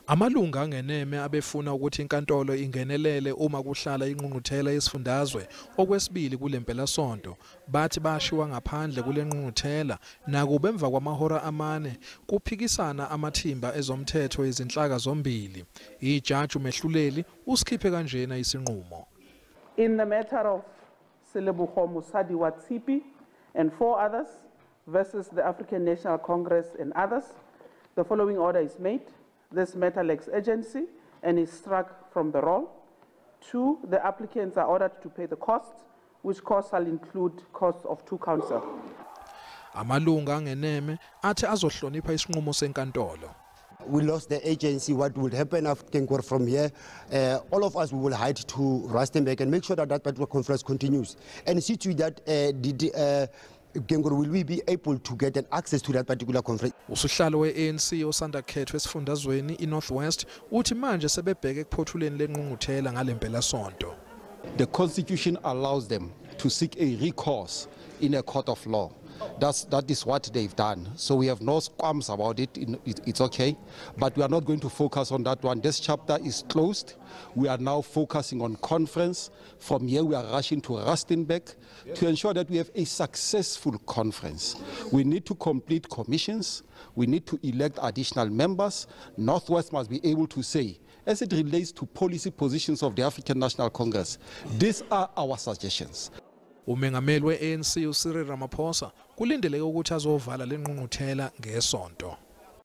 Amalunga anganeme abefuna ukuthi iNkantolo ingenelele uma kuhlala ingqungquthela yesifundazwe okwesibili kulempela sonto bathi bashiwa ngaphandle kule ngqungquthela nakuba emva kwamahora amane kuphikisana amathimba ezomthetho izinhlaka zombili. Ijaji umehluleli usikhiphe kanjena isinqumo. In the matter of Selebogo Musadi Watsipi and 4 others versus the African National Congress and others, the following order is made. This matter lacks urgency and is struck from the roll. 2, the applicants are ordered to pay the costs, which costs shall include costs of 2 counsel. Amalunga anganeme athi azohlonipha isinqumo seNkantolo. We lost the agency. What will happen after from here? All of us, we will hide to Rustenburg and make sure that that particular conference continues. And see to that will we be able to get an access to that particular conference? Usihlalo we-ANC osanda khethwe esifundazweni iNorth West uthi manje sebebheke ekuphothuleni lengqungquthela ngalempela sonto. The Constitution allows them to seek a recourse in a court of law. That is what they've done. So we have no qualms about it. It's okay. But we are not going to focus on that one. This chapter is closed. We are now focusing on conference. From here, we are rushing to Rustenburg to ensure that we have a successful conference. We need to complete commissions. We need to elect additional members. Northwest must be able to say, as it relates to policy positions of the African National Congress, these are our suggestions. Umengameli we-ANC uCyril Ramaphosa kulindeleke ukuthi azovala le ngqungquthela ngesonto.